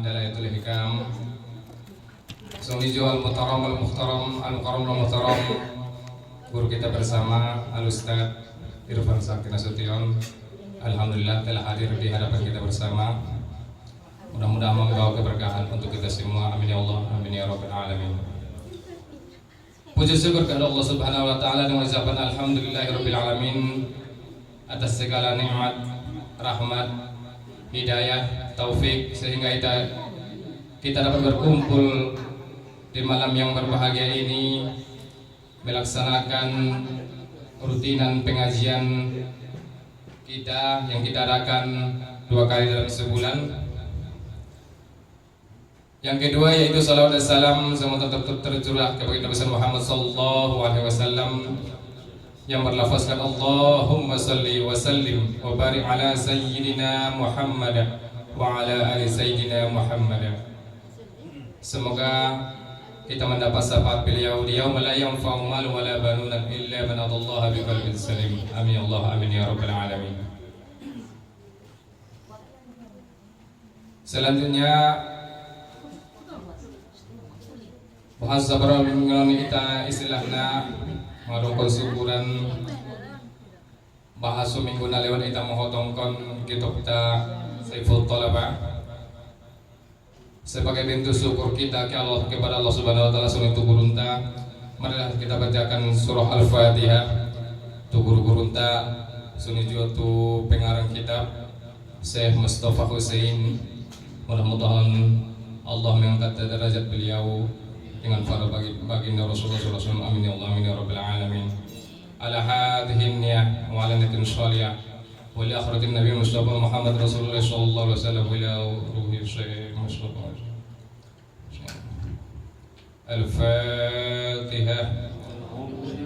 Dalailul Hikam. Sunijo al-Muhtaram al-Muhtaram al-Mukarram al-Muhtaram, guru kita bersama Al-Ustaz Irfan Sakti Nasution, alhamdulillah telah hadir di hadapan kita bersama. Mudah-mudahan membawa keberkahan untuk kita semua. Amin ya Allah, amin ya rabbal alamin. Puji syukur kepada Allah Subhanahu wa taala dengan ucapan alhamdulillahirabbil alamin atas segala nikmat, rahmat, hidayah, taufik sehingga kita dapat berkumpul di malam yang berbahagia ini melaksanakan rutinan pengajian kita yang kita adakan 2 kali dalam sebulan. Yang kedua yaitu salawat dan salam semoga tetap tercurah kepada Nabi Muhammad sallallahu alaihi wasallam yang berlafazkan Allahumma salli wa sallim wa barik ala sayyidina Muhammad wa ala ali sayyidina Muhammad. Semoga kita mendapat syafaat beliau di yaumil la yanfa'u malun wa la banun illa man atallaha biqalbin salim. Amin Allah, amin ya rabbal alamin. Selanjutnya bahas sabar mengenai kita istilahnya ngarungkon syukuran bahas seminggu na lewat kita mohotongkon kita Saiful Thalaba sebagai bentuk syukur kita kepada Allah Subhanahu wa taala sunu gurunta. Marilah kita bacakan surah Al-Fatihah tu guru-gurunta sunu tu pengarang kitab Syekh Mustafa Husain. Mudah-mudahan Allah mengangkat derajat beliau dengan para baginda Rasulullah sallallahu alaihi wasallam. Amin ya Allah, amin ya rabbal alamin. Ala hadhihi niyyah wa ala niyatin shalihah wa li akhiratin nabiy Mustafa Muhammad Rasulullah sallallahu alaihi wasallam wa ila ruhi Syekh Mustafa. Al-Fatihah.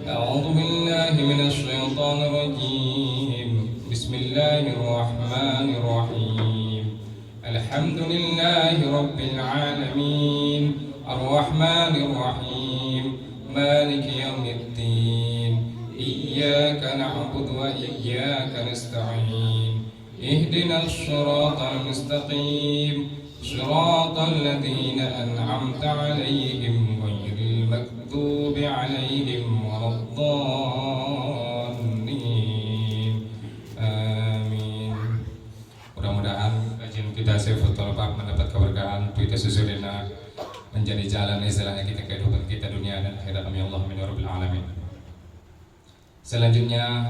A'udzu billahi minasy syaithanir rajim. Bismillahirrahmanirrahim. Alhamdulillahi rabbil alamin. الرحمن الرحيم مالك يوم الدين إياك نعبد وإياك نستعين اهدنا الصراط المستقيم صراط الذين أنعمت عليهم غير المغضوب عليهم ولا الضالين آمين. Mudah-mudahan kajian kita Saiful Thalaba mendapat keberkahan kita susulina menjadi jalan istilahnya kita kehidupan kita dunia dan akhirat. Amin Allah, amin ya rabbal alamin. Selanjutnya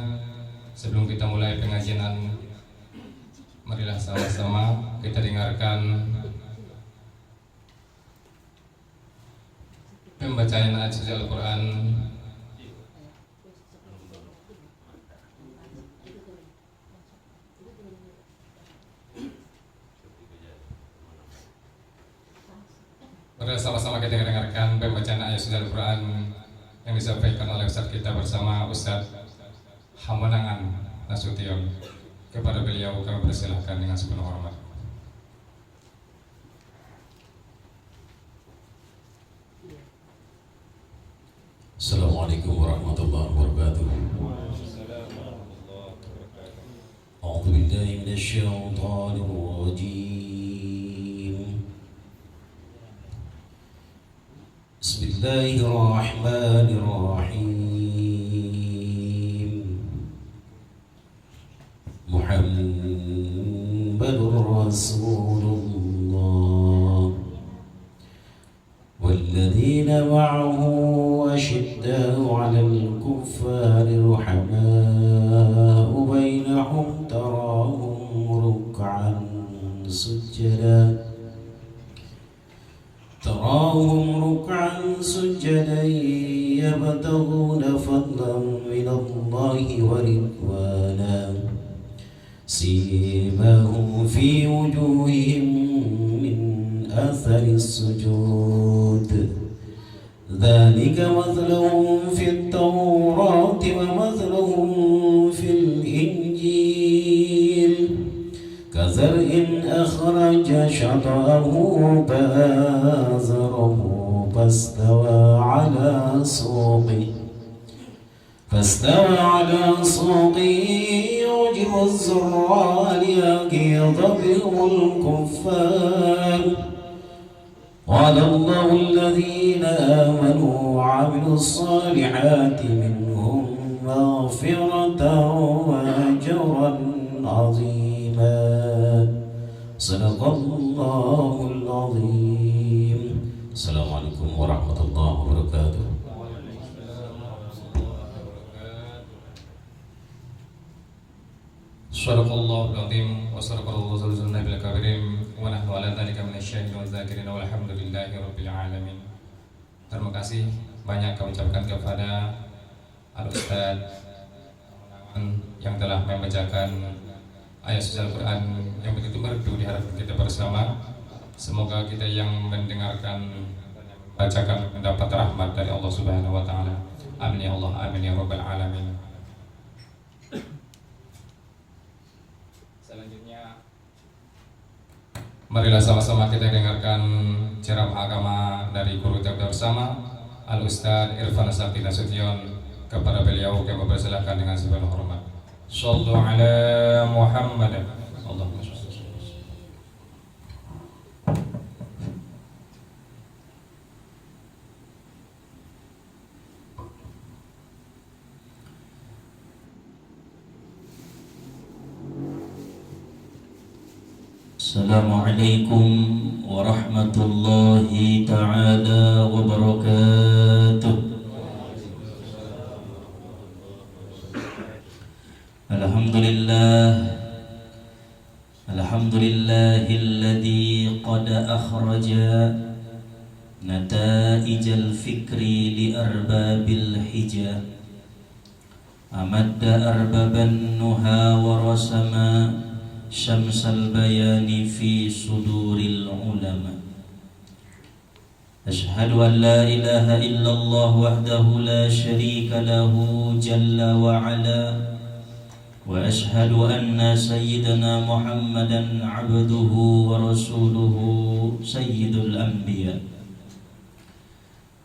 sebelum kita mulai pengajian, marilah sama-sama kita dengarkan pembacaan ayat suci Al-Quran sama-sama kita dengarkan pembacaan ayat suci Al-Quran yang disampaikan oleh Ustaz kita bersama Ustaz Hamanangan Nasution. Kepada beliau kami persilahkan dengan sepenuh hormat. Assalamualaikum warahmatullahi wabarakatuh. A'udzu billahi minasy syaithanir rajim. Bismillahirrahmanirrahim. Muhammadur Rasulullah walladzina ma'ahu asyidda'u 'alal kuffari ruhamaa'u bainahum tarahum ruk'an سجدا يبتغون فضلا من الله ورضوانا سيماهم في وجوههم من أثر السجود ذلك مثلهم في التوراة ومثلهم في الإنجيل كزرع أخرج شطأه فآزره فاستوى على سوقه يعجب الزراع ليغيظ بهم الكفار وعد الله الذين آمنوا وعملوا الصالحات منهم مغفرة وأجرا عظيما. صدق الله العظيم. السلام عليكم ورحمة الله وبركاته. Sadaqallahu al-azim wa sadaqallahu rasulun nabiyil karim wa nahnu ala dzalika minasyahidin wa dzakirin walhamdulillahi rabbil alamin. Terima kasih banyak kami ucapkan kepada Al-Ustaz yang telah membacakan ayat suci Al-Quran yang begitu merdu di hadapan kita bersama. Semoga kita yang mendengarkan bacakan mendapat rahmat dari Allah Subhanahu wa taala. Amin ya Allah, amin ya rabbal alamin. Selanjutnya marilah sama-sama kita dengarkan ceramah agama dari guru kita bersama Al-Ustaz Irfan Sakti Nasution. Kepada beliau kami persilakan dengan sepenuh hormat. Shallu ala Muhammad. Allahumma shalli. Assalamualaikum warahmatullahi ta'ala wabarakatuh. Alhamdulillahilladzi qad akhraja nataijal fikri li arbabil hija amadda arbaban nuha wa rasama syamsal bayani fi suduril ulama. Ashhadu an la ilaha illallah wahdahu la syarika lahu jalla wa ala wa ashhadu anna sayyidana Muhammadan abduhu wa rasuluhu sayyidul anbiya.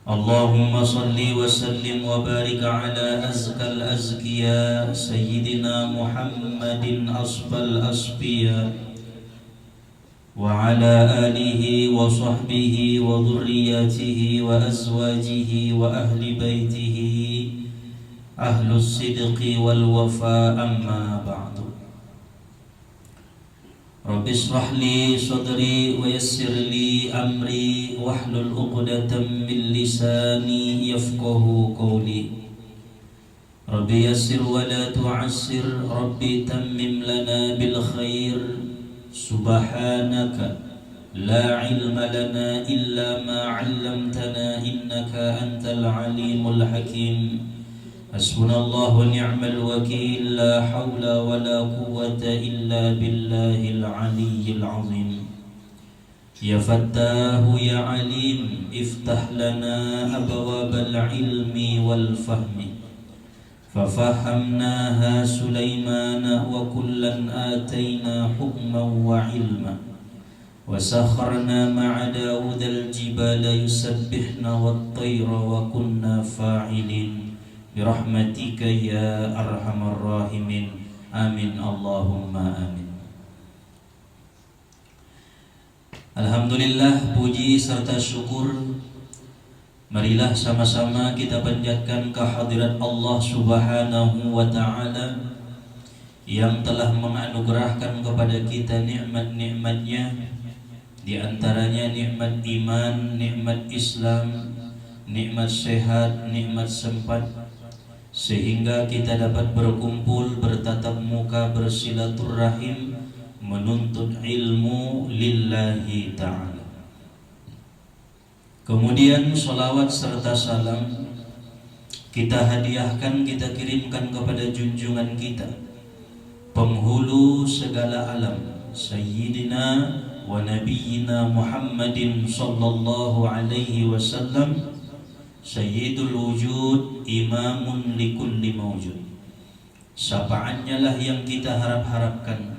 Allahumma salli wa sallim wa barik ala azkal azkiya sayyidina Muhammadin asfal asfiya wa ala alihi wa sahbihi wa dhurriyyatihi wa azwajihi wa ahli baitihi ahlus sidqi wal wafa, amma ba'du. Rabbi shrah li sadri wa yassir li amri wahlul 'uqdatam min lisani yafqahu qawli. Rabbi yassir wa la tu'assir, Rabbi tammim lana bil khair. Subhanaka la ilma lana illa ma 'allamtana innaka antal alimul hakim. Hasbunallahu wa ni'mal wakil, la hawla wa la quwwata illa billahil aliyyil azim. Ya Fattahu ya Alim, iftah lana abwabal ilmi wal fahmi. Fafahamnaha Sulaimana wa kullan atayna hukman wa ilma. Wa sakharna ma'a Dawudal jibala yusabbihna wat tayra wa kunna fa'ilin. Birahmatika ya arhamar rahimin. Amin Allahumma amin. Alhamdulillah, puji serta syukur marilah sama-sama kita panjatkan kehadirat Allah Subhanahu wa ta'ala yang telah menganugerahkan kepada kita nikmat-nikmatnya, di antaranya nikmat iman, nikmat Islam, nikmat sehat, nikmat sempat, sehingga kita dapat berkumpul, bertatap muka, bersilaturahim, menuntut ilmu lillahi ta'ala. Kemudian salawat serta salam kita hadiahkan, kita kirimkan kepada junjungan kita, penghulu segala alam, Sayyidina wa Nabiyyina Muhammadin sallallahu alaihi wasallam, Sayyidul wujud, imamun likulli mawjud. Syafaatnya lah yang kita harap-harapkan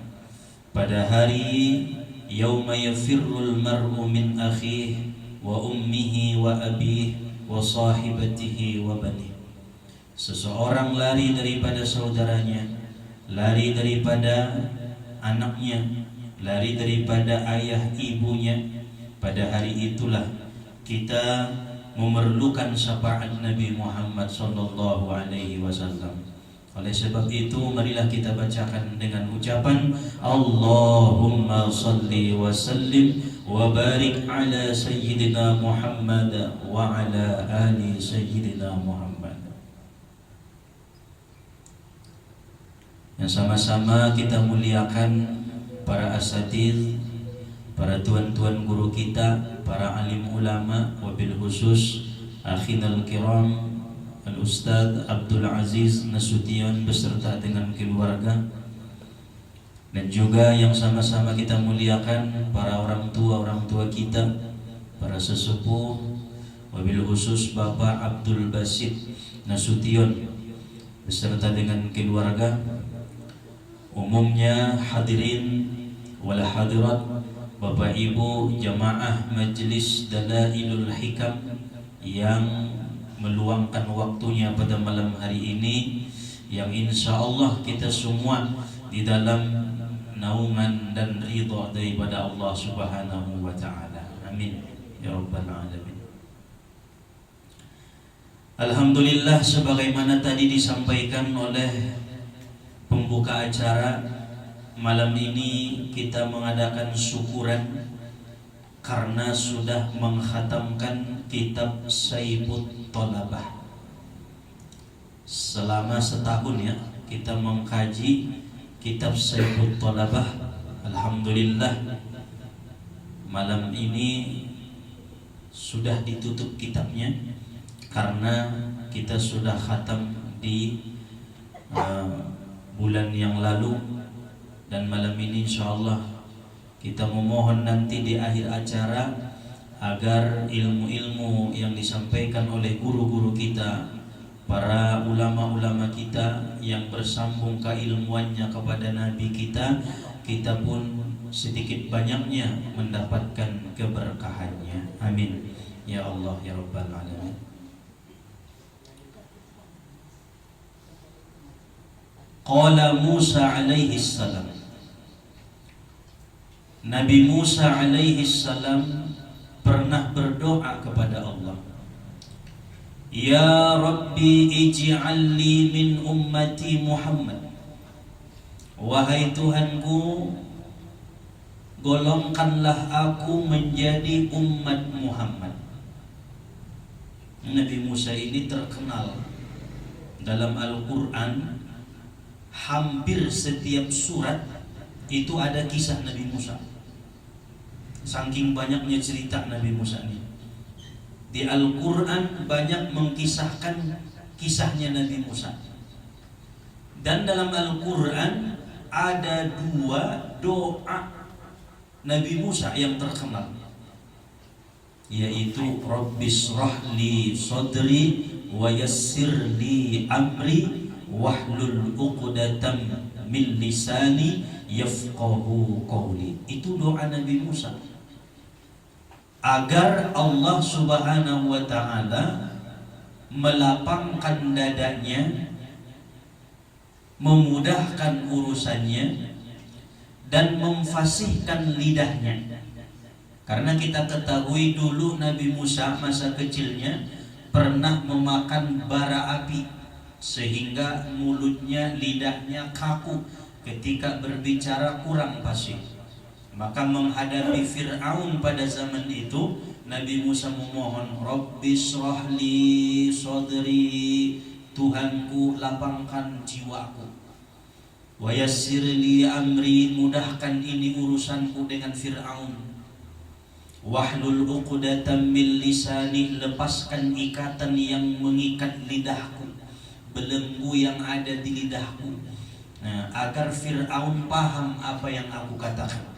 pada hari yauma yafirrul mar'u min akhih wa ummihi wa abih wa sahibatihi wa banih. Seseorang lari daripada saudaranya, lari daripada anaknya, lari daripada ayah ibunya Pada hari itulah kita memerlukan syafaat Nabi Muhammad sallallahu alaihi wasallam. Oleh sebab itu marilah kita bacakan dengan ucapan Allahumma salli wa sallim wa barik ala sayyidina Muhammad wa ala ali sayyidina Muhammad. Yang sama-sama kita muliakan para asatidz, para tuan-tuan guru kita, para alim ulama, wabil khusus akhinal kiram Al-Ustadz Abdul Aziz Nasution beserta dengan keluarga, dan juga yang sama-sama kita muliakan para orang tua kita, para sesepuh, wabil khusus Bapak Abdul Basit Nasution beserta dengan keluarga. Umumnya hadirin wal hadirat, Bapak Ibu jamaah Majelis Dalailul Hikam yang meluangkan waktunya pada malam hari ini, yang insya Allah kita semua di dalam naungan dan ridha daripada Allah Subhanahu wa Ta'ala. Amin ya rabbal alamin. Alhamdulillah, sebagaimana tadi disampaikan oleh pembuka acara, malam ini kita mengadakan syukuran karena sudah mengkhatamkan kitab Saifut Thalabah. Selama setahun ya kita mengkaji kitab Saifut Thalabah. Alhamdulillah, malam ini sudah ditutup kitabnya karena kita sudah khatam di bulan yang lalu, dan malam ini insyaallah kita memohon nanti di akhir acara agar ilmu-ilmu yang disampaikan oleh guru-guru kita, para ulama-ulama kita yang bersambung keilmuannya kepada Nabi kita, kita pun sedikit banyaknya mendapatkan keberkahannya. Amin ya Allah ya rabbal alamin. Qala Musa alaihi salam, Nabi Musa alaihi salam pernah berdoa kepada Allah, Ya Rabbi ij'alli min ummati Muhammad. Wahai Tuhanku, golongkanlah aku menjadi umat Muhammad. Nabi Musa ini terkenal dalam Al-Quran. Hampir setiap surat itu ada kisah Nabi Musa. Saking banyaknya cerita Nabi Musa ini, di Al-Quran banyak mengkisahkan kisahnya Nabi Musa. Dan dalam Al-Quran ada dua doa Nabi Musa yang terkenal, yaitu Rabbishrah li sadri wa yassir li amri wahlul 'uqdatam min lisani yafqahu qawli. Itu doa Nabi Musa agar Allah Subhanahu wa Ta'ala melapangkan dadanya, memudahkan urusannya, dan memfasihkan lidahnya. Karena kita ketahui dulu Nabi Musa masa kecilnya pernah memakan bara api, sehingga mulutnya, lidahnya kaku, ketika berbicara kurang fasih. Maka menghadapi Fir'aun pada zaman itu, Nabi Musa memohon, Rabbishrah li sadri, Tuhanku lapangkan jiwaku, wa yassir li amri, mudahkan ini urusanku dengan Fir'aun, wahlul 'uqdatam min lisani, lepaskan ikatan yang mengikat lidahku, belenggu yang ada di lidahku, agar Fir'aun paham apa yang aku katakan.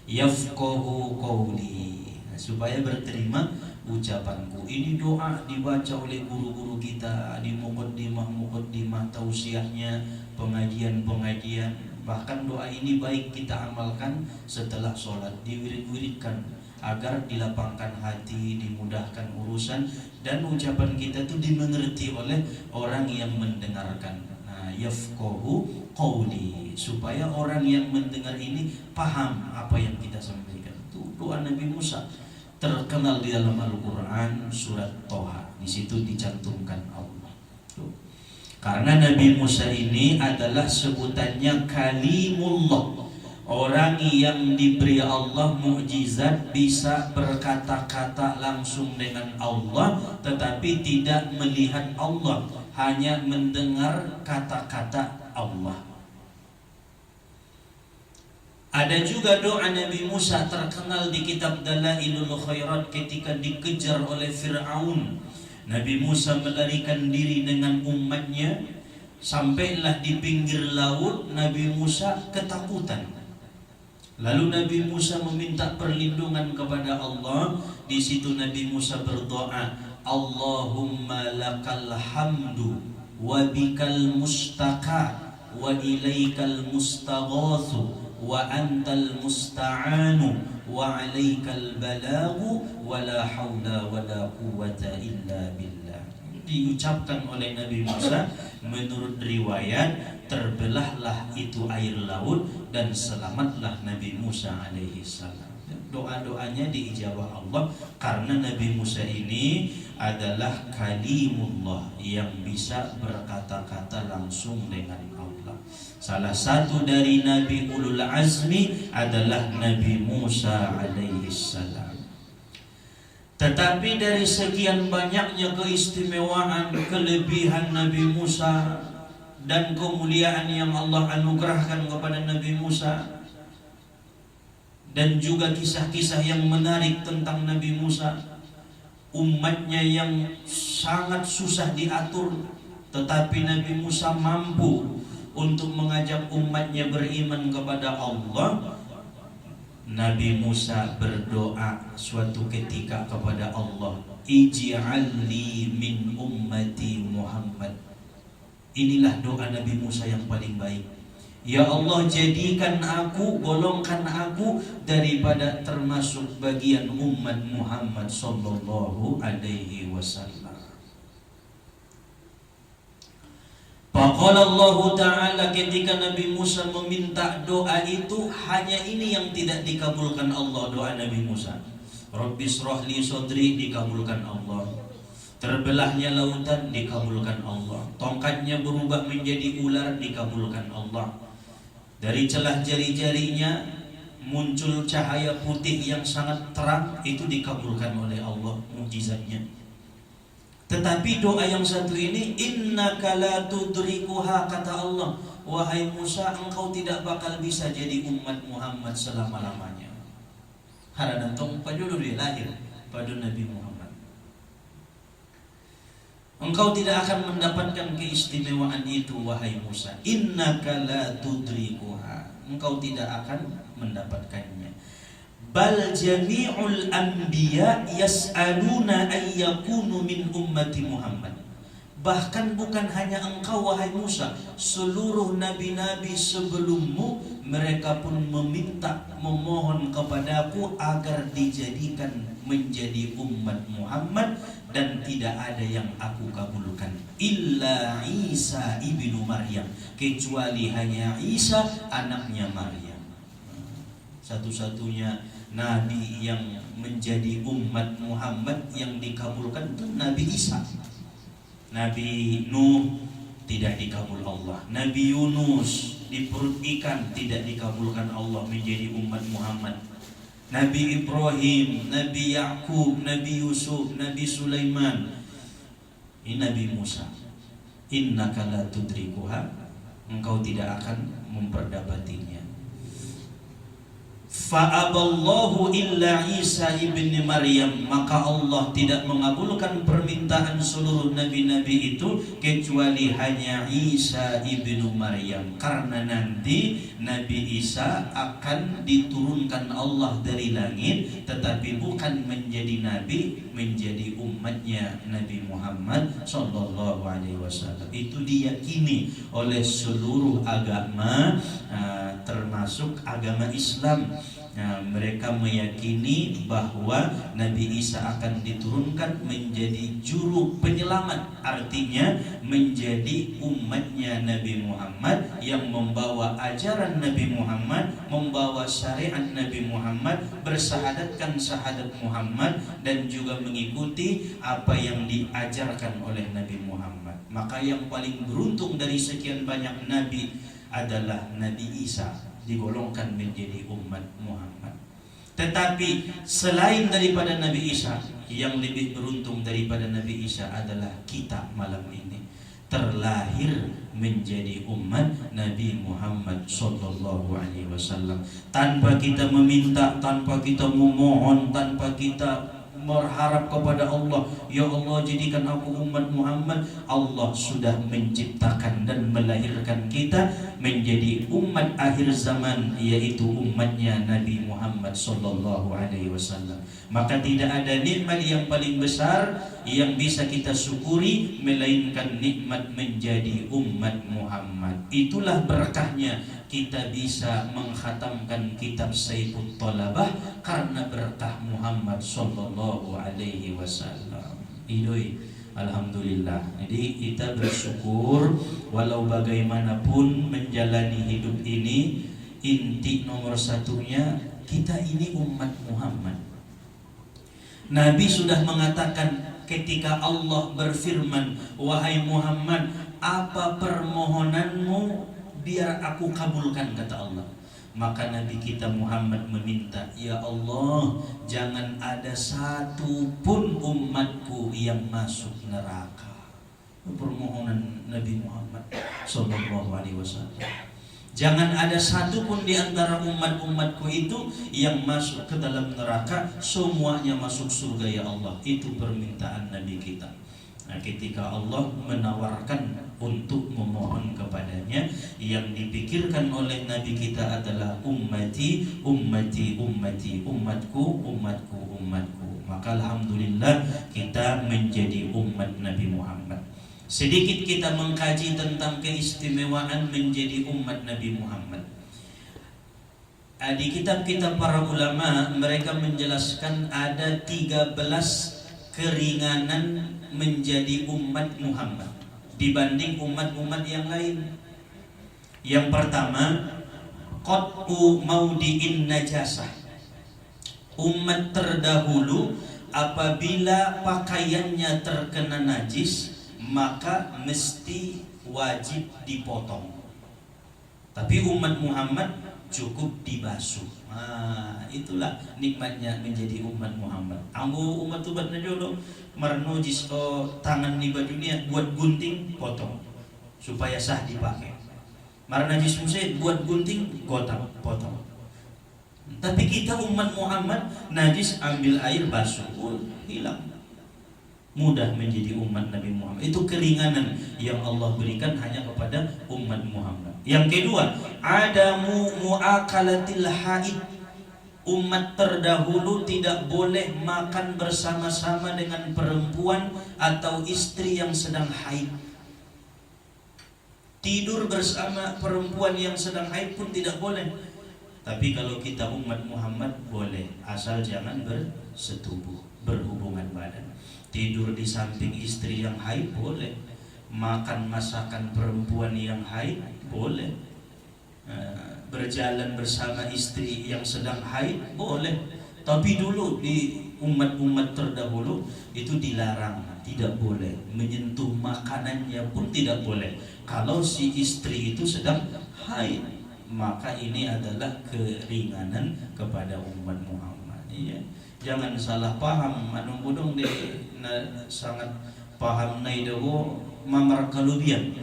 Yafqahu qawli, supaya berterima ucapanku. Ini doa dibaca oleh guru-guru kita di muqaddimah tausiahnya, pengajian-pengajian. Bahkan doa ini baik kita amalkan setelah sholat, diwirid-wiridkan agar dilapangkan hati, dimudahkan urusan, dan ucapan kita itu dimengerti oleh orang yang mendengarkan. Yafqahu qawli, supaya orang yang mendengar ini paham apa yang kita sampaikan. Itu doa Nabi Musa terkenal di dalam Al-Quran surat Toha. Di situ dicantumkan Allah. Tuh. Karena Nabi Musa ini adalah sebutannya Kalimullah, orang yang diberi Allah mukjizat bisa berkata-kata langsung dengan Allah, tetapi tidak melihat Allah, hanya mendengar kata-kata Allah. Ada juga doa Nabi Musa terkenal di kitab Dalailul Khairat ketika dikejar oleh Fir'aun. Nabi Musa melarikan diri dengan umatnya, sampailah di pinggir laut. Nabi Musa ketakutan. Lalu Nabi Musa meminta perlindungan kepada Allah. Di situ Nabi Musa berdoa, Allahumma lakal hamdu wa bikal mustaqa wa ilaikal mustaghathu wa antal musta'anu wa alaikal balagu wa la hawla wa la quwwata illa billah. Diucapkan oleh Nabi Musa, menurut riwayat terbelahlah itu air laut dan selamatlah Nabi Musa alaihi salam. Doa-doanya diijabah Allah karena Nabi Musa ini adalah kalimullah yang bisa berkata-kata langsung dengan Allah. Salah satu dari Nabi Ulul Azmi adalah Nabi Musa alaihi salam. Tetapi dari sekian banyaknya keistimewaan, kelebihan Nabi Musa dan kemuliaan yang Allah anugerahkan kepada Nabi Musa, dan juga kisah-kisah yang menarik tentang Nabi Musa, umatnya yang sangat susah diatur, tetapi Nabi Musa mampu untuk mengajak umatnya beriman kepada Allah. Nabi Musa berdoa suatu ketika kepada Allah, Ij'alli min ummati Muhammad. Inilah doa Nabi Musa yang paling baik. Ya Allah, jadikan aku, golongkan aku daripada termasuk bagian umat Muhammad sallallahu alaihi wasallam. Faqala Allah Ta'ala, ketika Nabi Musa meminta doa itu, hanya ini yang tidak dikabulkan Allah, doa Nabi Musa. Rabbi shrahli sadri, dikabulkan Allah. Terbelahnya lautan, dikabulkan Allah. Tongkatnya berubah menjadi ular, dikabulkan Allah. Dari celah jari-jarinya muncul cahaya putih yang sangat terang, itu dikabulkan oleh Allah, mukjizatnya. Tetapi doa yang satu ini, innaka la tudrikuha, kata Allah, wahai Musa, engkau tidak bakal bisa jadi umat Muhammad selama-lamanya. Harana tong padulu dia lahir pada Nabi Muhammad. Engkau tidak akan mendapatkan keistimewaan itu, wahai Musa. Innaka la tudrikuha, engkau tidak akan mendapatkannya. Bal jami'ul anbiya yas'aluna ayyakunu min ummati Muhammad. Bahkan bukan hanya engkau, wahai Musa, seluruh nabi-nabi sebelummu, mereka pun meminta, memohon kepadaku agar dijadikan menjadi umat Muhammad, dan tidak ada yang aku kabulkan illa Isa ibnu Maryam, kecuali hanya Isa anaknya Maryam. Satu-satunya Nabi yang menjadi umat Muhammad yang dikabulkan itu Nabi Isa. Nabi Nuh tidak dikabul Allah. Nabi Yunus di perut ikan tidak dikabulkan Allah menjadi umat Muhammad. Nabi Ibrahim, Nabi Yakub, Nabi Yusuf, Nabi Sulaiman. Ini Nabi Musa. Innaka la tudrikuha, engkau tidak akan memperdapatinya. Fa'aballahu illa Isa ibni Maryam, maka Allah tidak mengabulkan permintaan seluruh nabi-nabi itu kecuali hanya Isa ibnu Maryam, karena nanti Nabi Isa akan diturunkan Allah dari langit, tetapi bukan menjadi nabi, menjadi umatnya Nabi Muhammad sallallahu alaihi wasallam. Itu diyakini oleh seluruh agama, termasuk agama Islam. Nah, mereka meyakini bahwa Nabi Isa akan diturunkan menjadi juru penyelamat, artinya menjadi umatnya Nabi Muhammad yang membawa ajaran Nabi Muhammad, membawa syariat Nabi Muhammad, bersyahadatkan syahadat Muhammad, dan juga mengikuti apa yang diajarkan oleh Nabi Muhammad. Maka yang paling beruntung dari sekian banyak nabi adalah Nabi Isa, digolongkan menjadi umat Muhammad. Tetapi selain daripada Nabi Isa, yang lebih beruntung daripada Nabi Isa adalah kita malam ini terlahir menjadi umat Nabi Muhammad sallallahu alaihi wasallam. Tanpa kita meminta, tanpa kita memohon, tanpa kita berharap kepada Allah, ya Allah jadikan aku umat Muhammad, Allah sudah menciptakan dan melahirkan kita menjadi umat akhir zaman, yaitu umatnya Nabi Muhammad sallallahu alaihi wasallam. Maka tidak ada nikmat yang paling besar yang bisa kita syukuri melainkan nikmat menjadi umat Muhammad. Itulah berkahnya kita bisa mengkhatamkan kitab Saifut Thalabah karena berkah Muhammad sallallahu alaihi wasallam. Idoi, alhamdulillah. Jadi kita bersyukur walau bagaimanapun menjalani hidup ini, inti nomor satunya kita ini umat Muhammad. Nabi sudah mengatakan ketika Allah berfirman, wahai Muhammad, apa permohonanmu biar aku kabulkan, kata Allah. Maka Nabi kita Muhammad meminta, ya Allah, jangan ada satu pun umatku yang masuk neraka. Permohonan Nabi Muhammad sallallahu alaihi wasallam. Jangan ada satu pun di antara umat-umatku itu yang masuk ke dalam neraka, semuanya masuk surga ya Allah. Itu permintaan Nabi kita. Nah, ketika Allah menawarkan untuk memohon kepadanya, yang dipikirkan oleh Nabi kita adalah ummati, ummati, ummati, umatku, umatku, umatku. Maka alhamdulillah kita menjadi umat Nabi Muhammad. Sedikit kita mengkaji tentang keistimewaan menjadi umat Nabi Muhammad. Di kitab-kitab para ulama, mereka menjelaskan ada 13 keringanan menjadi umat Muhammad dibanding umat-umat yang lain. Yang pertama, qat'u maudi'in najasah. Umat terdahulu apabila pakaiannya terkena najis, maka mesti wajib dipotong. Tapi umat Muhammad cukup dibasuh. Nah, itulah nikmatnya menjadi umat Muhammad. Anggo umat najolo marnojis tangan di bajunya buat gunting, potong supaya sah dipakai. Marnajis musaid buat gunting, potong. Tapi kita umat Muhammad, najis ambil air basuh, hilang. Mudah menjadi umat Nabi Muhammad. Itu keringanan yang Allah berikan hanya kepada umat Muhammad. Yang kedua, adamu muakalatil haid. Umat terdahulu tidak boleh makan bersama-sama dengan perempuan atau istri yang sedang haid. Tidur bersama perempuan yang sedang haid pun tidak boleh. Tapi kalau kita umat Muhammad boleh, asal jangan bersetubuh, berhubungan badan. Tidur di samping istri yang haid boleh, makan masakan perempuan yang haid boleh, berjalan bersama istri yang sedang haid boleh. Tapi dulu di umat-umat terdahulu itu dilarang, tidak boleh menyentuh makanannya pun tidak boleh kalau si istri itu sedang haid. Maka ini adalah keringanan kepada umat Muhammad. Iya. Jangan salah paham, manung budong de sangat paham nai dewo mamar kalubian.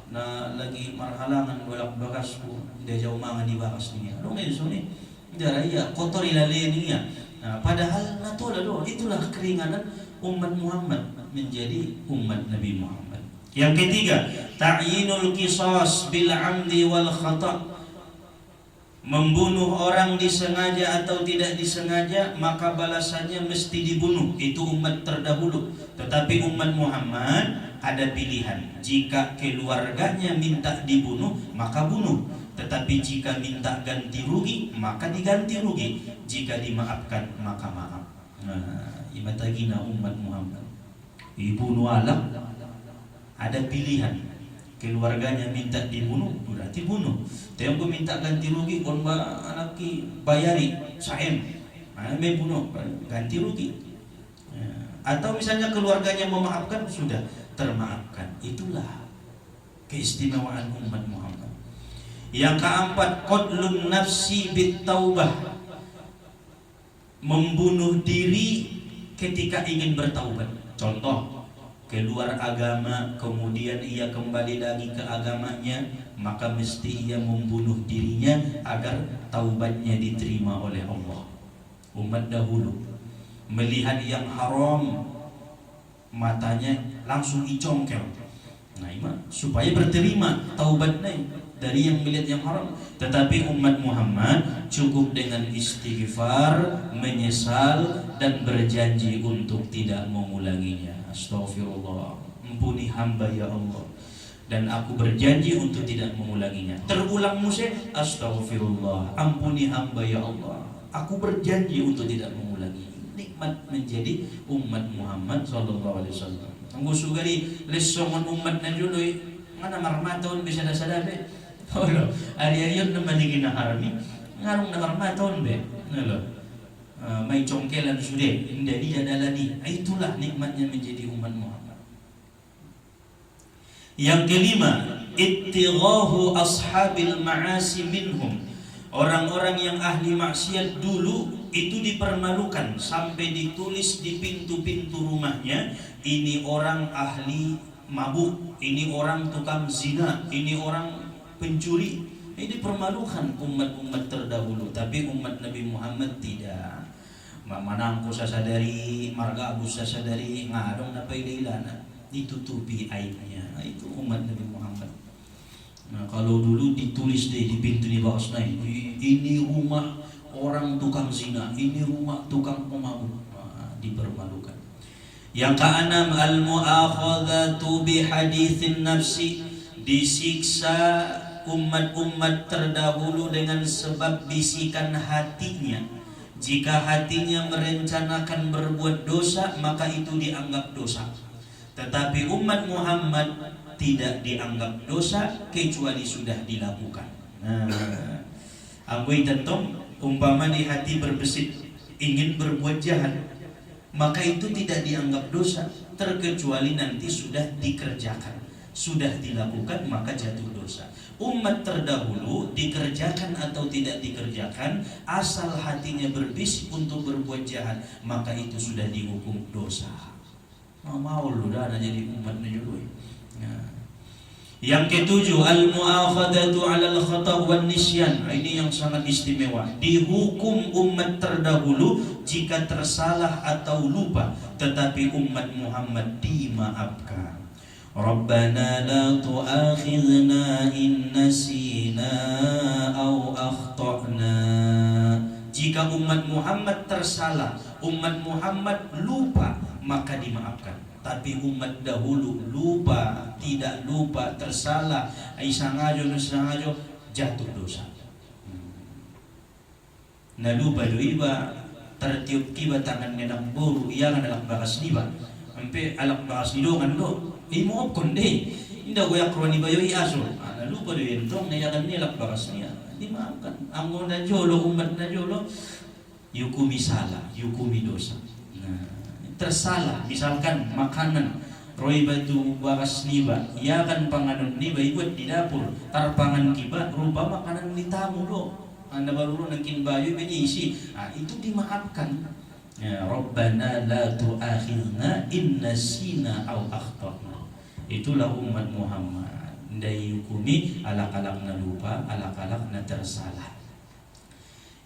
Na lagi marhalangan bolak bakasku dia jauh mangan di bakas ni. Dong itu ni. Daraya kotor ilale ni ya. Nah, padahal natola do itulah keringanan umat Muhammad menjadi umat Nabi Muhammad. Yang ketiga, ta'yinul qisas bil 'amdi wal khata'. Membunuh orang disengaja atau tidak disengaja, maka balasannya mesti dibunuh. Itu umat terdahulu. Tetapi umat Muhammad ada pilihan. Jika keluarganya minta dibunuh, maka bunuh. Tetapi jika minta ganti rugi, maka diganti rugi. Jika dimaafkan, maka maaf. Nah, imatagina umat Muhammad. Ibu nualam ada pilihan. Keluarganya minta dibunuh, berarti bunuh. Tapi aku minta ganti rugi, kon anaki bayari, saem. May bunuh, ganti rugi. Atau misalnya keluarganya memaafkan, sudah termaafkan. Itulah keistimewaan umat Muhammad. Yang keempat, qatlun nafsi bit taubah, membunuh diri ketika ingin bertaubat. Contoh, keluar agama kemudian ia kembali lagi ke agamanya, maka mesti ia membunuh dirinya agar taubatnya diterima oleh Allah. Umat dahulu melihat yang haram, matanya langsung dicongkel. Nah, supaya berterima taubatnya dari yang melihat yang haram. Tetapi umat Muhammad cukup dengan istighfar, menyesal, dan berjanji untuk tidak mengulanginya. Astaghfirullah, ampuni hamba ya Allah, dan aku berjanji untuk tidak mengulanginya. Terulang musik, astaghfirullah, ampuni hamba ya Allah, aku berjanji untuk tidak mengulangi. Nikmat menjadi umat Muhammad sallallahu alaihi wasallam. Anggo sugari lesongan umat na juloy ngana marmaton bisa dasadabe. Olo, ari-ariyon naman digina harami. Ngarong na marmaton be. Nalo. May congkelan sude, hindi dia dalani. Itulah nikmatnya menjadi umat Muhammad. Yang kelima, ittighahu ashabil ma'asi minhum. Orang-orang yang ahli maksiat dulu itu dipermalukan sampai ditulis di pintu-pintu rumahnya, ini orang ahli mabuk, ini orang tukang zina, ini orang pencuri. Ini dipermalukan umat-umat terdahulu. Tapi umat Nabi Muhammad tidak. Manangko sasadari, marga abus sasadari, ngadong na paililana, ditutupi aibnya. Itu umat Nabi Muhammad. Nah, kalau dulu ditulis deh di pintu di bawah sana, ini rumah orang tukang zina, ini rumah tukang pemabuk. Nah, dipermalukan. Yang keenam, al-mu'akhadhatu bi haditsin nafsi, disiksa umat-umat terdahulu dengan sebab bisikan hatinya. Jika hatinya merencanakan berbuat dosa, maka itu dianggap dosa. Tetapi umat Muhammad tidak dianggap dosa kecuali sudah dilakukan. Nah, anggoy tentong umpama di hati berbesit ingin berbuat jahat, maka itu tidak dianggap dosa terkecuali nanti sudah dikerjakan, sudah dilakukan, maka jatuh dosa. Umat terdahulu dikerjakan atau tidak dikerjakan, asal hatinya berbisik untuk berbuat jahat, maka itu sudah dihukum dosa. Mau lu dah jadi umatnya dulu. Yang ketujuh, al-mu'akhadatu 'alal khata' wan nisyan. Ini yang sangat istimewa. Dihukum umat terdahulu jika tersalah atau lupa, tetapi umat Muhammad dimaafkan. Rabbana la tu'akhidna in nasina aw akhtana. Jika umat Muhammad tersalah, umat Muhammad lupa, maka dimaafkan. Tapi umat dahulu lupa, tidak lupa, tersalah, isangajo, jatuh dosa. Na lupa do iba, tertiup kiba tangan nenang buru, iya kan alak bakas niba. Sampai alak bakas nido kan do, imo konde. Indah goyak kroni bayo iaso. Na lupa do yentong, nayakan nilak bakas niya. Dimaafkan. Ang na jolo, umat na jolo, yukumi salah, yukumi dosa. Tersalah, misalkan makanan roy batu bakas niba, ia kan panganon niba ibuat di dapur, tarpangan kiba rupa makanan di tamu do, anda baru nangkin bayu isi, itu dimaafkan. Ya, Rabbana la tu'akhidna in nasina aw akhtana. Itulah umat Muhammad. Ndai hukumi alak-alak na lupa, alak-alak na tersalah.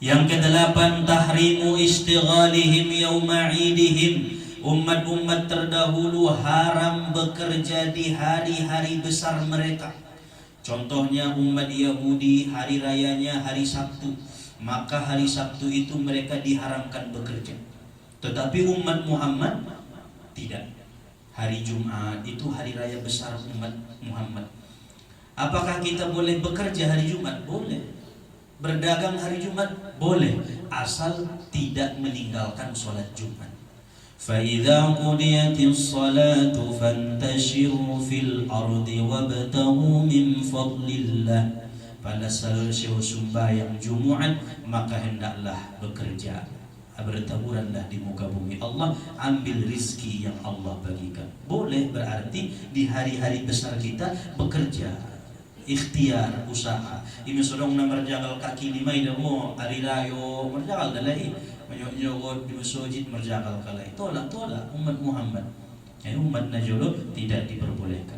Yang kedelapan, tahrimu istighalihim yawma 'idihim. Umat-umat terdahulu haram bekerja di hari-hari besar mereka. Contohnya umat Yahudi, hari rayanya hari Sabtu, maka hari Sabtu itu mereka diharamkan bekerja. Tetapi umat Muhammad tidak. Hari Jumat itu hari raya besar umat Muhammad. Apakah kita boleh bekerja hari Jumat? Boleh. Berdagang hari Jumat? Boleh, asal tidak meninggalkan sholat Jumat. فَإِذَا قُضِيَتِ الصَّلَاةُ فَانْتَشِرُوا فِي الْأَرْضِ وَابْتَغُوا مِنْ فَضْلِ اللَّهِ. Pada selesai sembahyang Jumat maka hendaklah bekerja, bertaburanlah di muka bumi Allah, ambil rizki yang Allah bagikan. Boleh berarti di hari-hari besar kita bekerja, ikhtiar, usaha. Ini sedang merjagal kaki lima idamo hari rayo merjagal dalai menyokot di masjid merjagal kalai. Tolak umat Muhammad. Umat Najolo tidak diperbolehkan.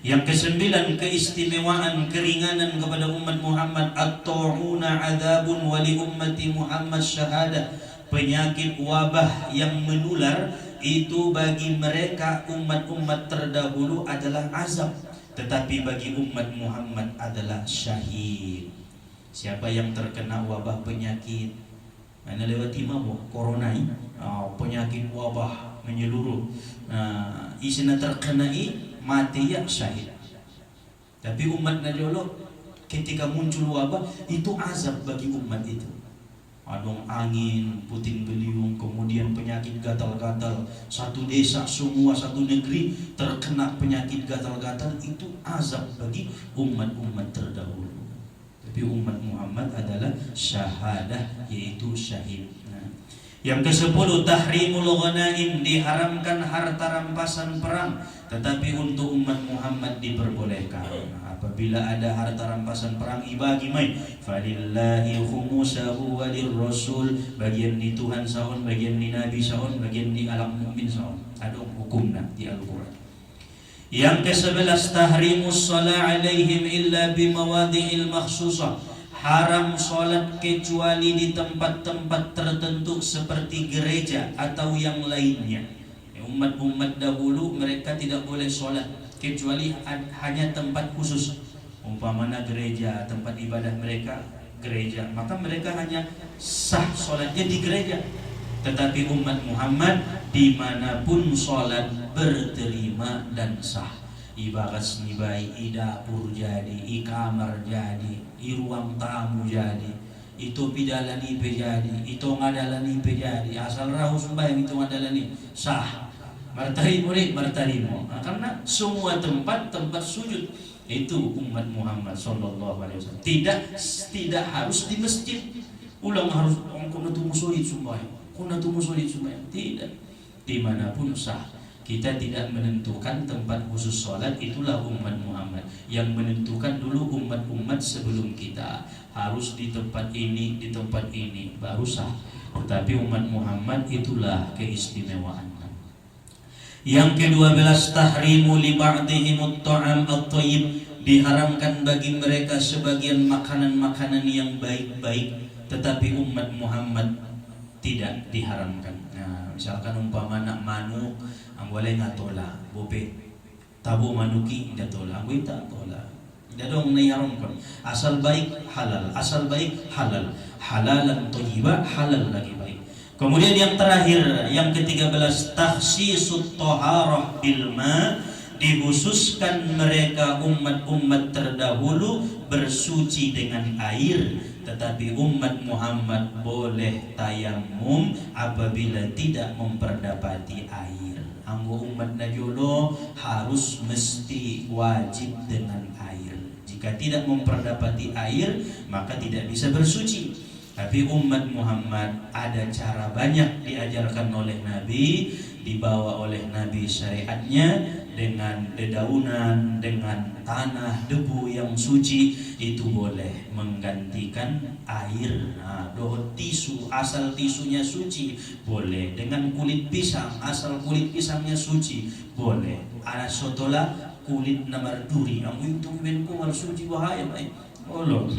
Yang kesembilan, keistimewaan keringanan kepada umat Muhammad. At-ta'una adzabun wa li ummati Muhammad syahadah. Penyakit wabah yang menular itu bagi mereka umat-umat terdahulu adalah azab, tetapi bagi umat Muhammad adalah syahid. Siapa yang terkena wabah penyakit, mana lewati mabuk corona ini, penyakit wabah menyeluruh, isina terkenai mati ya syahid. Tapi umat Najolo ketika muncul wabah itu azab bagi umat itu. Adong angin, puting beliung, kemudian penyakit gatal-gatal. Satu desa, semua satu negeri terkena penyakit gatal-gatal, itu azab bagi umat-umat terdahulu. Tapi umat Muhammad adalah syahadah, yaitu syahid. Yang ke-10, tahrimul ghanaim, diharamkan harta rampasan perang, tetapi untuk umat Muhammad diperbolehkan. Apabila ada harta rampasan perang ibagi mai, falillahi khumusahu walirrasul, bagian di Tuhan saun, bagian di Nabi saun, bagian di alam mukmin saun. Ada hukumnya di Al-Qur'an. Yang ke-11, tahrimus shalah alaihim illa bimawadi'il makhsusah, haram sholat kecuali di tempat-tempat tertentu seperti gereja atau yang lainnya. Umat-umat dahulu mereka tidak boleh sholat kecuali hanya tempat khusus, umpamanya gereja, tempat ibadah mereka gereja, maka mereka hanya sah sholatnya di gereja. Tetapi umat Muhammad dimanapun sholat berterima dan sah. Ibarat nibai, i dapur jadi, i kamar jadi, i ruang tamu jadi, itu pidalani jadi, itu ngadalani jadi, asal rahu sembahyang itu ngadalani sah. Martarimu nih, martarimu. Karena semua tempat sujud itu umat Muhammad sallallahu alaihi wasallam. Tidak harus di masjid. Ulang harus kuna tumu sulit sembahyang, kuna tumu sulit sembahyang. Tidak. Dimanapun sah. Kita tidak menentukan tempat khusus sholat, itulah umat Muhammad. Yang menentukan dulu umat-umat sebelum kita, harus di tempat ini, di tempat ini, baru sah. Tetapi umat Muhammad itulah keistimewaan. Yang ke-12, tahrimu li ba'dihimut ta'am at-thayyib, diharamkan bagi mereka sebagian makanan-makanan yang baik-baik, tetapi umat Muhammad tidak diharamkan. Nah, misalkan umpamana manuk, ang walay nga tola, bobe, tabo manuki, tidak tola, ang wita tola. Tidak dong naiharamkan. Asal baik halal, asal baik halal, halalan thayyiba, halal lagi baik. Kemudian yang terakhir, yang ke-13, takhsisut thaharah bil ma, dikhususkan mereka umat-umat terdahulu bersuci dengan air, tetapi umat Muhammad boleh tayamum apabila tidak memperdapati air. Anggo umat Najolo harus mesti wajib dengan air. Jika tidak memperdapati air, maka tidak bisa bersuci. Tapi umat Muhammad ada cara banyak diajarkan oleh Nabi, dibawa oleh Nabi syariatnya dengan dedaunan, dengan tanah, debu yang suci, itu boleh menggantikan air. Nah, dohot tisu, asal tisunya suci, boleh. Dengan kulit pisang, asal kulit pisangnya suci, boleh. Ada sotola kulit namar duri, ang itong iben ko mal suci bahaya, oh loh.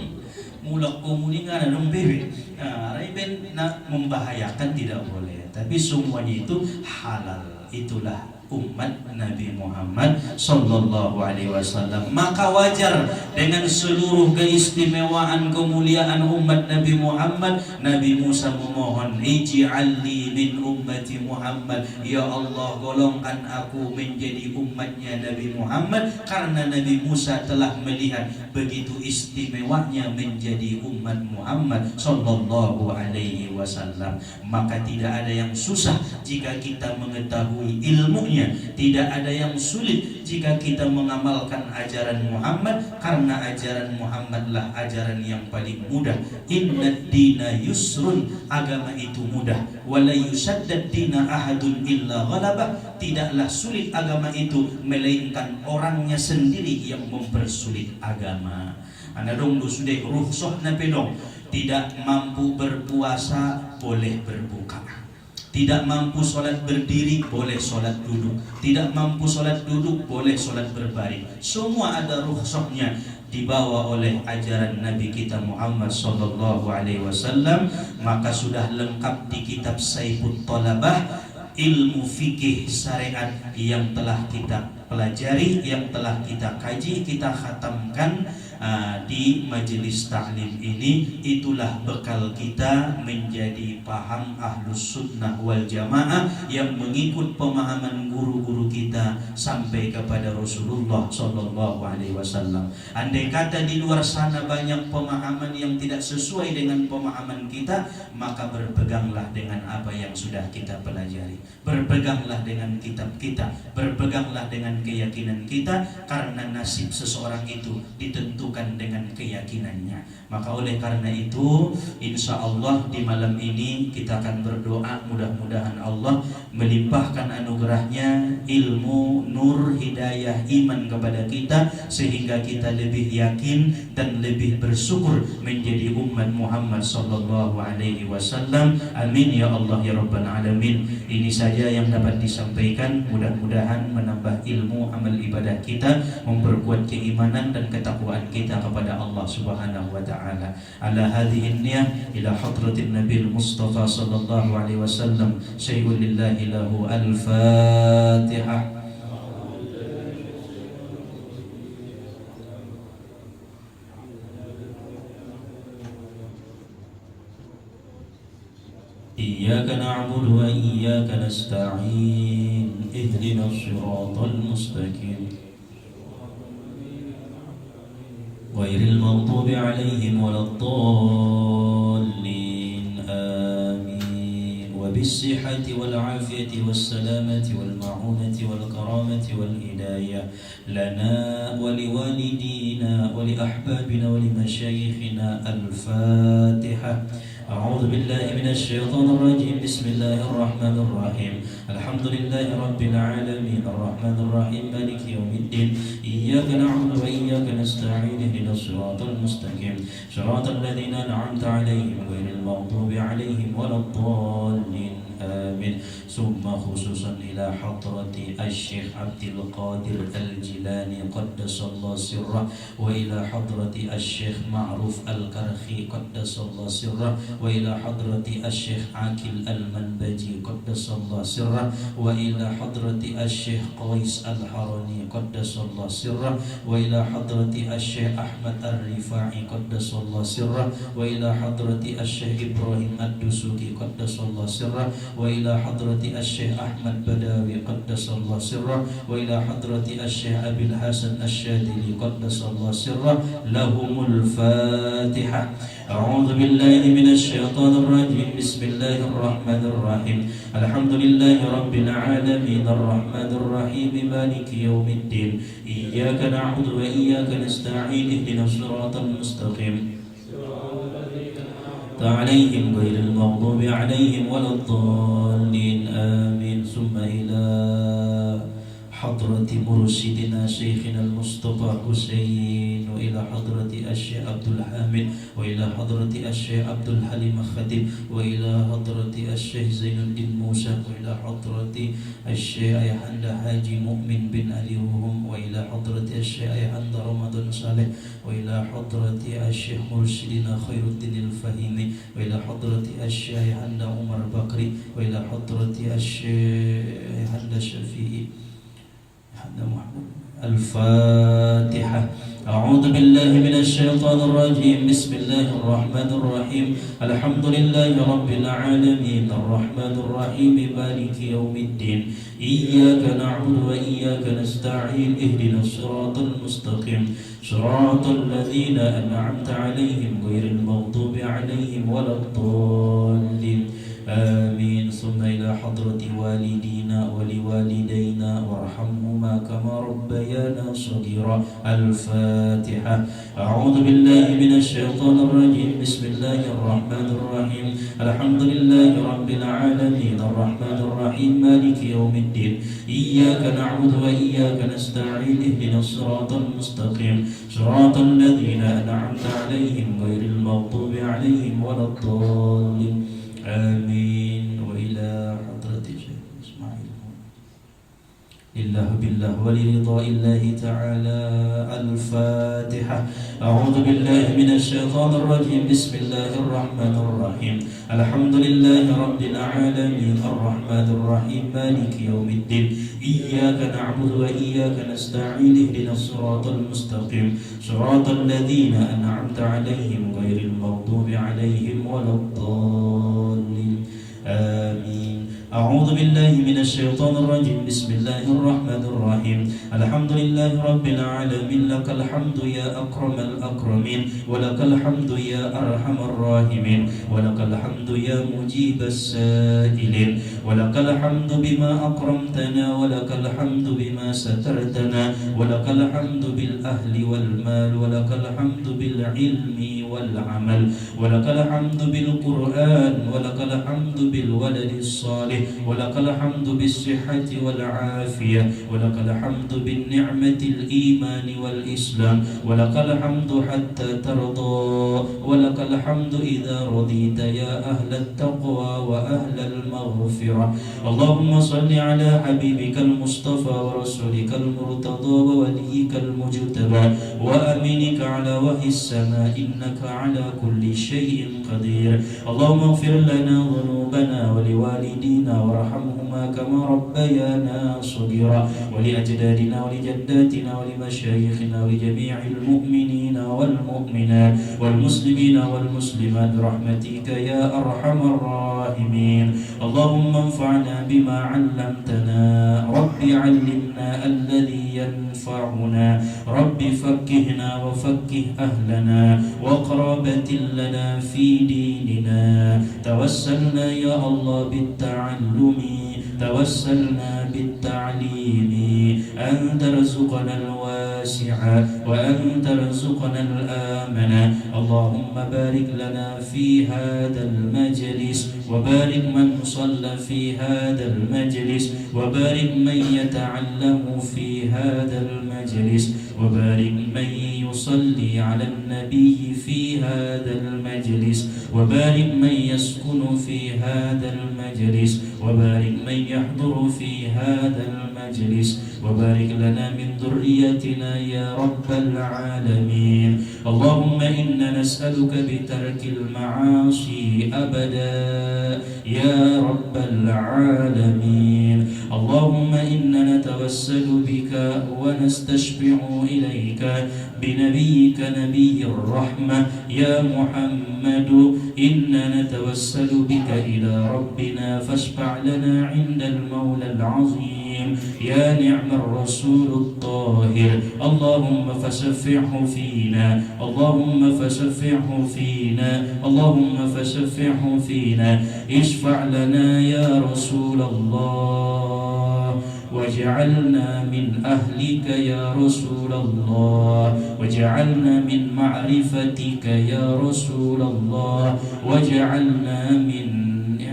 mulak komunikasi dong bebe. Nah, ben membahayakan tidak boleh, tapi semuanya itu halal. Itulah umat Nabi Muhammad sallallahu alaihi wasallam. Maka wajar dengan seluruh keistimewaan kemuliaan umat Nabi Muhammad, Nabi Musa memohon, ij'alni min ummati Muhammad, ya Allah golongkan aku menjadi umatnya Nabi Muhammad, karena Nabi Musa telah melihat begitu istimewanya menjadi umat Muhammad sallallahu alaihi wasallam. Maka tidak ada yang susah jika kita mengetahui ilmunya, tidak ada yang sulit jika kita mengamalkan ajaran Muhammad, karena ajaran Muhammadlah ajaran yang paling mudah. Innad dina yusrun, agama itu mudah. Wala yusaddad dina ahadun illa ghalabah, tidaklah sulit agama itu melainkan orangnya sendiri yang mempersulit agama. Anda dong sudah rukhsah na pedong, tidak mampu berpuasa boleh berbuka. Tidak mampu sholat berdiri, boleh sholat duduk. Tidak mampu sholat duduk, boleh sholat berbaring. Semua ada rukhsahnya, dibawa oleh ajaran Nabi kita Muhammad sallallahu alaihi wasallam. Maka sudah lengkap di kitab Saifut Thalabah, ilmu fikih syariat yang telah kita pelajari, yang telah kita kaji, kita khatamkan di majelis taklim ini. Itulah bekal kita menjadi paham ahlus sunnah wal jamaah yang mengikut pemahaman guru-guru kita sampai kepada Rasulullah sallallahu alaihi wasallam. Andai kata di luar sana banyak pemahaman yang tidak sesuai dengan pemahaman kita, maka berpeganglah dengan apa yang sudah kita pelajari. Berpeganglah dengan kitab kita, berpeganglah dengan keyakinan kita, karena nasib seseorang itu ditentukan dengan keyakinannya. Maka oleh karena itu, insya Allah di malam ini kita akan berdoa, mudah-mudahan Allah melimpahkan anugerahnya, ilmu, nur, hidayah, iman kepada kita, sehingga kita lebih yakin dan lebih bersyukur menjadi umat Muhammad sallallahu alaihi wasallam. Amin ya Allah ya Rabbal alamin. Ini saja yang dapat disampaikan, mudah-mudahan menambah ilmu amal ibadah kita, memperkuat keimanan dan ketakwaan kita kepada Allah Subhanahu wa taala. Ala hadhihi niyah ila hadratin Nabi Mustafa sallallahu alaihi wasallam. Syai'un lillahi lahu al-Fatihah. Iyyaka na'budu wa iyyaka nasta'in. Ihdinas siratal mustaqim. Ghairil maghdubi 'alaihim waladdallin. Amin. Wa bis-sihhati wal 'afiyati was-salamati wal ma'unati wal karamati wal hidayah lana wa liwalidina wa li ahbabina wa li mashayikhina. Al-Fatihah. أعوذ بالله من الشيطان الرجيم. بسم الله الرحمن الرحيم. الحمد لله رب العالمين الرحمن الرحيم مالك يوم الدين. إياك نعبد وإياك نستعين. اهدنا الصراط المستقيم صراط الذين أنعمت عليهم غير المغضوب عليهم ولا الضالين. آمين. ثم خصوصا إلى حضرة الشيخ عبد القادر الجيلاني قدس الله سره، وإلى حضرة الشيخ معروف الكرخي قدس الله سره، وإلى حضرة الشيخ عاكل المنبجي قدس الله سره، وإلى حضرة الشيخ قيس الحرني قدس الله سره، وإلى حضرة الشيخ أحمد الرفاعي قدس الله سره، وإلى حضرة الشيخ إبراهيم الدسوقي قدس الله سره، وإلى حضرة الشيخ أحمد بداوي قدس الله سره، وإلى حضرة الشيخ أبي الحسن الشاذلي قدس الله سره. لهم الفاتحة. أعوذ بالله من الشيطان الرجيم. بسم الله الرحمن الرحيم. الحمد لله رب العالمين الرحمن الرحيم مالك يوم الدين. إياك نعبد وإياك نستعين. اهدنا الصراط المستقيم عليهم غير المغضوب عليهم ولا الضالين. آمين. ثم إلى حضرة مرشدنا شيخنا المصطفى حسين، وإلى حضرة الشيخ عبد الحامد، وإلى حضرة الشيخ عبد الحليم الخطيب، وإلى حضرة الشيخ زين الدين موسى، وإلى حضرة الشيخ أيحند حاجي مؤمن بن علي وهم، وإلى حضرة الشيخ أيحند رمضان صالح، وإلى حضرة الشيخ مرشدنا خير الدين الفهيمي، وإلى حضرة الشيخ أيحند عمر بكري، وإلى حضرة الشيخ أيحند شفيعي محمد. الفاتحة. أعوذ بالله من الشيطان الرجيم. بسم الله الرحمن الرحيم. الحمد لله رب العالمين الرحمن الرحيم مالك يوم الدين. إياك نعبد وإياك نستعين. اهدنا الصراط المستقيم صراط الذين أنعمت عليهم غير المغضوب عليهم ولا الضالين. آمين. ثم إلى حضرة والدينا ولوالدينا وارحمهما كما ربيانا صغيرا. الفاتحة. أعوذ بالله من الشيطان الرجيم. بسم الله الرحمن الرحيم. الحمد لله رب العالمين الرحمن الرحيم مالك يوم الدين. إياك نعبد وإياك نستعين. اهدنا الصراط المستقيم صراط الذين أنعمت عليهم غير المغضوب عليهم ولا الضالين. آمين. وإلى حضرة الشيخ إسماعيل لله بالله ولرضاء الله تعالى. الفاتحة. أعوذ بالله من الشيطان الرجيم. بسم الله الرحمن الرحيم. الحمد لله رب العالمين الرحمن الرحيم مالك يوم الدين. إياك نعبد وإياك نستعين. اهدنا الصراط المستقيم صراط الذين أنعمت عليهم غير المغضوب عليهم ولا الضالين. آمين. أعوذ بالله من الشيطان الرجيم. بسم الله الرحمن الرحيم. الحمد لله رب العالمين. لك الحمد يا أكرم الأكرمين، ولك الحمد يا أرحم الراحمين، ولك الحمد يا مجيب السائلين، ولك الحمد بما أكرمتنا، ولك الحمد بما سترتنا، ولك الحمد بالأهل والمال، ولك الحمد بالعلم والعمل، ولك الحمد بالقرآن، ولك الحمد بالولد الصالح، ولك الحمد بالصحة والعافية، ولك الحمد بالنعمة الإيمان والإسلام، ولك الحمد حتى ترضى، ولك الحمد إذا رضيت يا أهل التقوى وأهل المغفرة. اللهم صل على حبيبك المصطفى ورسولك المرتضى ووليك المجتبى وأمينك على وحي السماء، إنك على كل شيء قدير. اللهم اغفر لنا ذنوبنا ولوالدينا وارحمهما كما ربيانا صغيرا، ولأجدادنا ولجداتنا ولمشايخنا ولجميع المؤمنين والمؤمنات والمسلمين والمسلمات برحمتك يا أرحم الراحمين. اللهم انفعنا بما علمتنا. رب علمنا الذي ينفعنا. رب فكهنا وفكه أهلنا وقرابة لنا في ديننا. توسلنا يا الله بالتعلم، توسلنا بالتعليم، أن ترزقنا الواسع وأن ترزقنا الآمن. اللهم بارك لنا في هذا المجلس، وبارك من صلى في هذا المجلس، وبارك من يتعلم في هذا المجلس، وبارك من يصلي على النبي في هذا المجلس، وبارك من يسكن في هذا المجلس، وبارك من يحضر في هذا المجلس، وبارك لنا من ذريتنا يا رب العالمين. اللهم إنا نسألك بترك المعاصي أبدا يا رب العالمين. اللهم إنا نتوسل بك ونستشفع إليك بنبيك نبي الرحمة يا محمد. إنا نتوسل بك إلى ربنا فاشفع لنا عند المولى العظيم يا نعم الرسول الطاهر. اللهم فشفعه فينا، اللهم فشفعه فينا، اللهم فشفعه فينا. اشفع لنا يا رسول الله، واجعلنا من أهلك يا رسول الله، واجعلنا من معرفتك يا رسول الله، واجعلنا من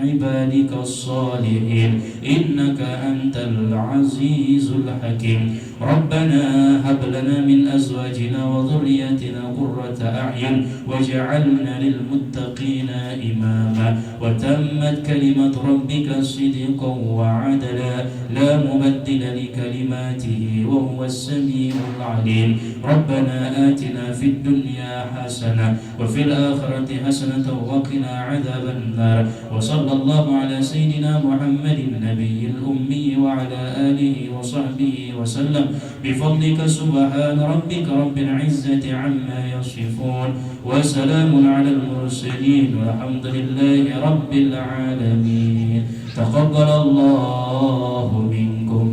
عبادك الصالحين إنك أنت العزيز الحكيم. ربنا هب لنا من أزواجنا وذرياتنا قرة أعين واجعلنا للمتقين إماما. وتمت كلمة ربك صدقا وعدلا لا مبدل لكلماته وهو السميع العليم. ربنا آتنا في الدنيا حسنة وفي الآخرة حسنة وقنا عذاب النار. وصلى الله على سيدنا محمد النبي الأمي وعلى آله وصحبه وسلم بفضلك سبحان ربك رب العزة عما يصفون وسلام على المرسلين والحمد لله رب العالمين. تقبل الله منكم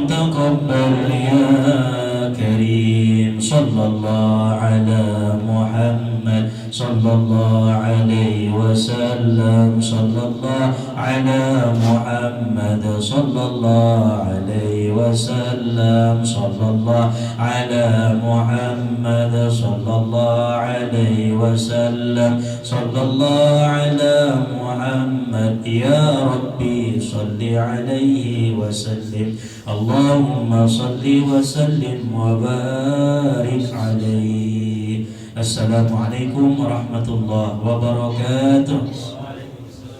تقبل يا كريم. صلى الله على محمد صلى الله عليه وسلم. صلى الله على محمد صلى الله عليه وسلم. صلى الله على محمد صلى الله عليه وسلم. صلى الله على محمد يا ربي صل عليه وسلم. اللهم صل وسلم وبارك عليه. Assalamualaikum warahmatullahi wabarakatuh.